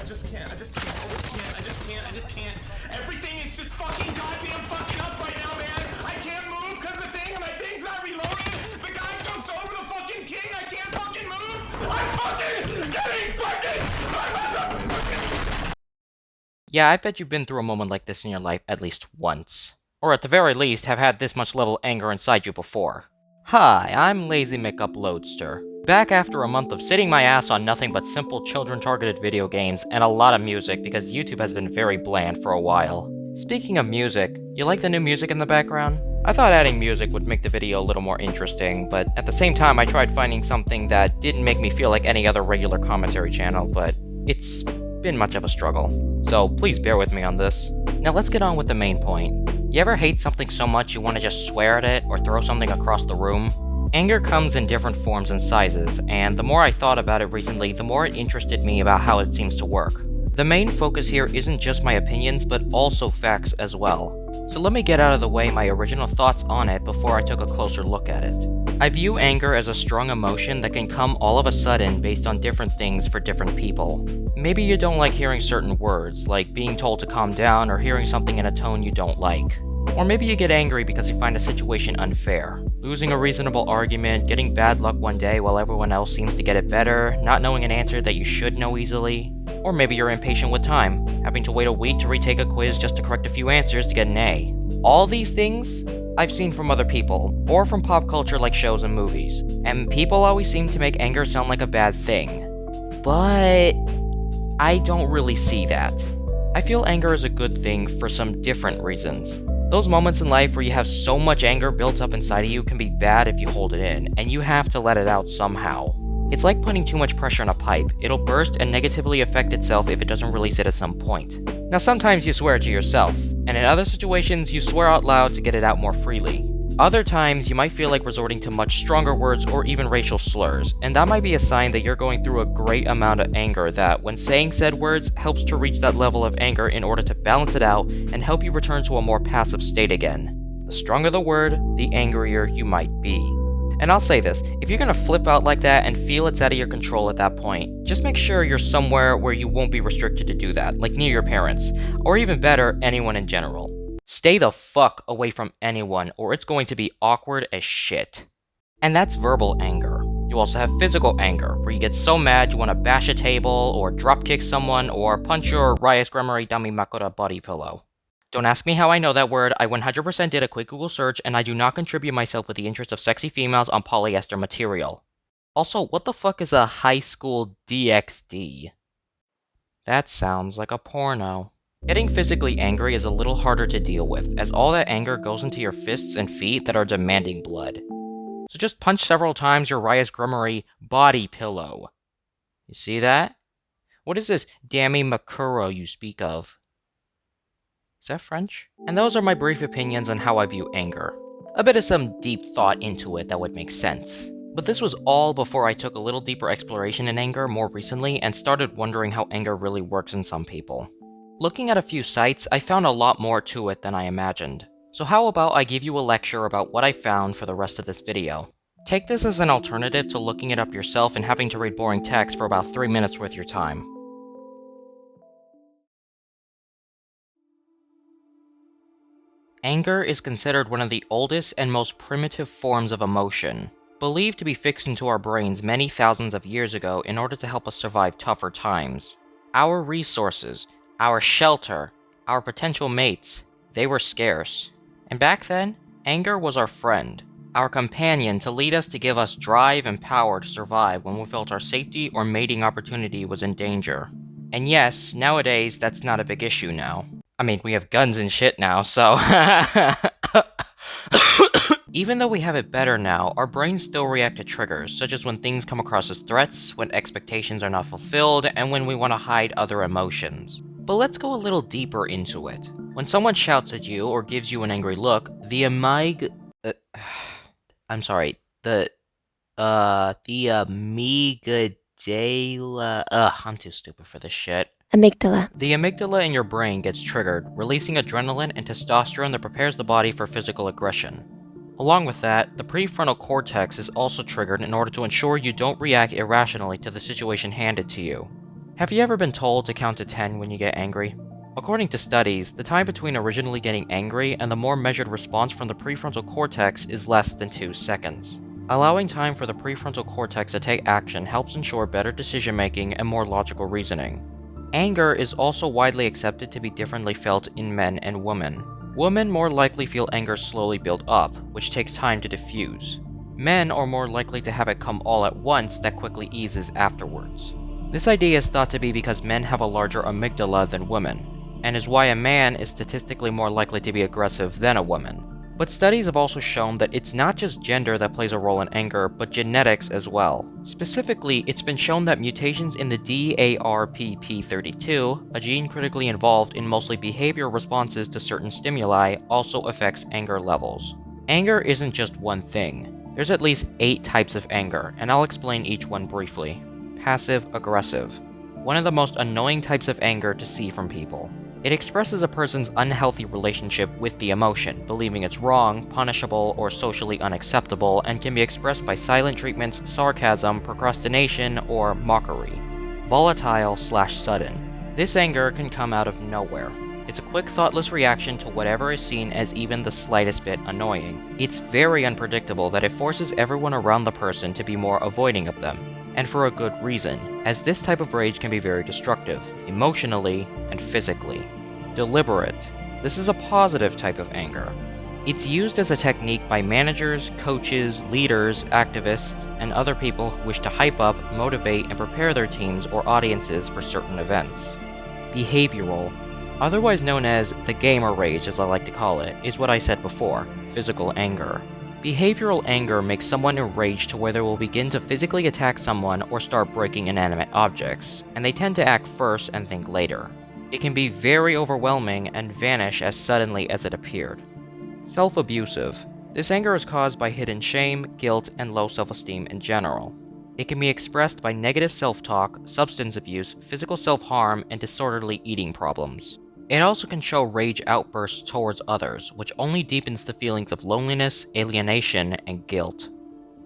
just can't. I just can't. Everything is just fucking goddamn fucking up right now, man. I can't move because the thing, my thing's not reloaded. The guy jumps over the fucking king. I can't fucking move. I'm fucking getting fucking. Yeah, I bet you've been through a moment like this in your life at least once. Or at the very least, have had this much level of anger inside you before. Hi, I'm Lazy McUploadster. Back after a month of sitting my ass on nothing but simple children-targeted video games and a lot of music because YouTube has been very bland for a while. Speaking of music, you like the new music in the background? I thought adding music would make the video a little more interesting, but at the same time I tried finding something that didn't make me feel like any other regular commentary channel, but it's been much of a struggle. So please bear with me on this. Now let's get on with the main point. You ever hate something so much you want to just swear at it or throw something across the room? Anger comes in different forms and sizes, and the more I thought about it recently, the more it interested me about how it seems to work. The main focus here isn't just my opinions, but also facts as well. So let me get out of the way my original thoughts on it before I took a closer look at it. I view anger as a strong emotion that can come all of a sudden based on different things for different people. Maybe you don't like hearing certain words, like being told to calm down or hearing something in a tone you don't like. Or maybe you get angry because you find a situation unfair. Losing a reasonable argument, getting bad luck one day while everyone else seems to get it better, not knowing an answer that you should know easily. Or maybe you're impatient with time, having to wait a week to retake a quiz just to correct a few answers to get an A. All these things I've seen from other people, or from pop culture like shows and movies. And people always seem to make anger sound like a bad thing. But I don't really see that. I feel anger is a good thing for some different reasons. Those moments in life where you have so much anger built up inside of you can be bad if you hold it in, and you have to let it out somehow. It's like putting too much pressure on a pipe. It'll burst and negatively affect itself if it doesn't release it at some point. Now sometimes you swear to yourself, and in other situations you swear out loud to get it out more freely. Other times you might feel like resorting to much stronger words or even racial slurs, and that might be a sign that you're going through a great amount of anger that, when saying said words, helps to reach that level of anger in order to balance it out and help you return to a more passive state again. The stronger the word, the angrier you might be. And I'll say this, if you're gonna flip out like that and feel it's out of your control at that point, just make sure you're somewhere where you won't be restricted to do that, like near your parents, or even better, anyone in general. Stay the fuck away from anyone, or it's going to be awkward as shit. And that's verbal anger. You also have physical anger, where you get so mad you want to bash a table, or dropkick someone, or punch your Rias Grammari Dami Makura body pillow. Don't ask me how I know that word, I 100% did a quick Google search, and I do not contribute myself with the interest of sexy females on polyester material. Also, what the fuck is a high school DxD? That sounds like a porno. Getting physically angry is a little harder to deal with, as all that anger goes into your fists and feet that are demanding blood. So just punch several times your Rias Grammari body pillow. You see that? What is this Dami Makuro you speak of? Is that French? And those are my brief opinions on how I view anger. A bit of some deep thought into it that would make sense. But this was all before I took a little deeper exploration in anger more recently and started wondering how anger really works in some people. Looking at a few sites, I found a lot more to it than I imagined. So how about I give you a lecture about what I found for the rest of this video. Take this as an alternative to looking it up yourself and having to read boring text for about 3 minutes worth your time. Anger is considered one of the oldest and most primitive forms of emotion, believed to be fixed into our brains many thousands of years ago in order to help us survive tougher times. Our resources, our shelter, our potential mates, they were scarce. And back then, anger was our friend, our companion to lead us to give us drive and power to survive when we felt our safety or mating opportunity was in danger. And yes, nowadays that's not a big issue now. I mean, we have guns and shit now, so... Even though we have it better now, our brains still react to triggers, such as when things come across as threats, when expectations are not fulfilled, and when we want to hide other emotions. But let's go a little deeper into it. When someone shouts at you or gives you an angry look, the amygdala... I'm too stupid for this shit. Amygdala. The amygdala in your brain gets triggered, releasing adrenaline and testosterone that prepares the body for physical aggression. Along with that, the prefrontal cortex is also triggered in order to ensure you don't react irrationally to the situation handed to you. Have you ever been told to count to 10 when you get angry? According to studies, the time between originally getting angry and the more measured response from the prefrontal cortex is less than 2 seconds. Allowing time for the prefrontal cortex to take action helps ensure better decision-making and more logical reasoning. Anger is also widely accepted to be differently felt in men and women. Women more likely feel anger slowly build up, which takes time to diffuse. Men are more likely to have it come all at once that quickly eases afterwards. This idea is thought to be because men have a larger amygdala than women, and is why a man is statistically more likely to be aggressive than a woman. But studies have also shown that it's not just gender that plays a role in anger, but genetics as well. Specifically, it's been shown that mutations in the DARPP32, a gene critically involved in mostly behavior responses to certain stimuli, also affects anger levels. Anger isn't just one thing. There's at least 8 types of anger, and I'll explain each one briefly. Passive-aggressive. One of the most annoying types of anger to see from people. It expresses a person's unhealthy relationship with the emotion, believing it's wrong, punishable, or socially unacceptable, and can be expressed by silent treatments, sarcasm, procrastination, or mockery. Volatile/sudden. This anger can come out of nowhere. It's a quick, thoughtless reaction to whatever is seen as even the slightest bit annoying. It's very unpredictable that it forces everyone around the person to be more avoiding of them. And for a good reason, as this type of rage can be very destructive, emotionally and physically. Deliberate. This is a positive type of anger. It's used as a technique by managers, coaches, leaders, activists, and other people who wish to hype up, motivate, and prepare their teams or audiences for certain events. Behavioral. Otherwise known as the gamer rage, as I like to call it, is what I said before, physical anger. Behavioral anger makes someone enraged to where they will begin to physically attack someone or start breaking inanimate objects, and they tend to act first and think later. It can be very overwhelming and vanish as suddenly as it appeared. Self-abusive. This anger is caused by hidden shame, guilt, and low self-esteem in general. It can be expressed by negative self-talk, substance abuse, physical self-harm, and disorderly eating problems. It also can show rage outbursts towards others, which only deepens the feelings of loneliness, alienation, and guilt.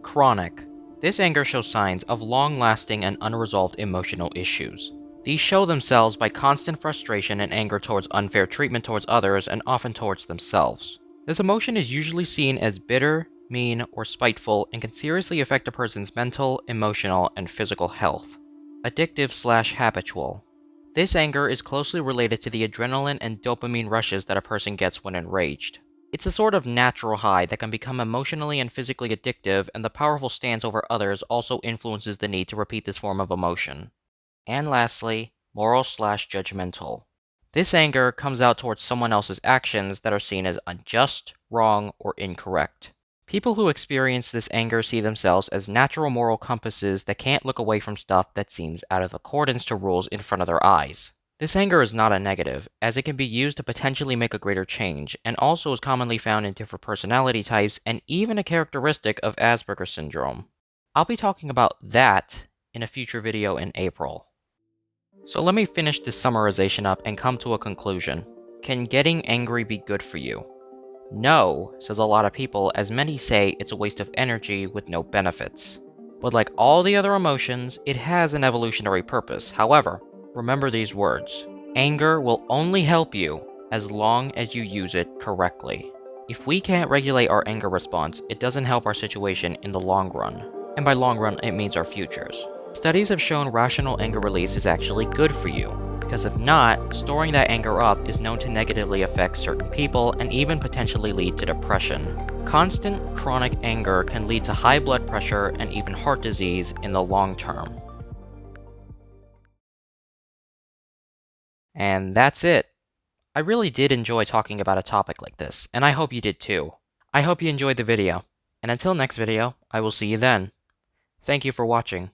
Chronic. This anger shows signs of long-lasting and unresolved emotional issues. These show themselves by constant frustration and anger towards unfair treatment towards others and often towards themselves. This emotion is usually seen as bitter, mean, or spiteful and can seriously affect a person's mental, emotional, and physical health. Addictive/habitual. This anger is closely related to the adrenaline and dopamine rushes that a person gets when enraged. It's a sort of natural high that can become emotionally and physically addictive, and the powerful stance over others also influences the need to repeat this form of emotion. And lastly, moral/judgmental. This anger comes out towards someone else's actions that are seen as unjust, wrong, or incorrect. People who experience this anger see themselves as natural moral compasses that can't look away from stuff that seems out of accordance to rules in front of their eyes. This anger is not a negative, as it can be used to potentially make a greater change, and also is commonly found in different personality types and even a characteristic of Asperger's syndrome. I'll be talking about that in a future video in April. So let me finish this summarization up and come to a conclusion. Can getting angry be good for you? No, says a lot of people, as many say it's a waste of energy with no benefits. But like all the other emotions, it has an evolutionary purpose. However, remember these words. Anger will only help you as long as you use it correctly. If we can't regulate our anger response, it doesn't help our situation in the long run. And by long run, it means our futures. Studies have shown rational anger release is actually good for you. Because if not, storing that anger up is known to negatively affect certain people and even potentially lead to depression. Constant, chronic anger can lead to high blood pressure and even heart disease in the long term. And that's it. I really did enjoy talking about a topic like this, and I hope you did too. I hope you enjoyed the video, and until next video, I will see you then. Thank you for watching.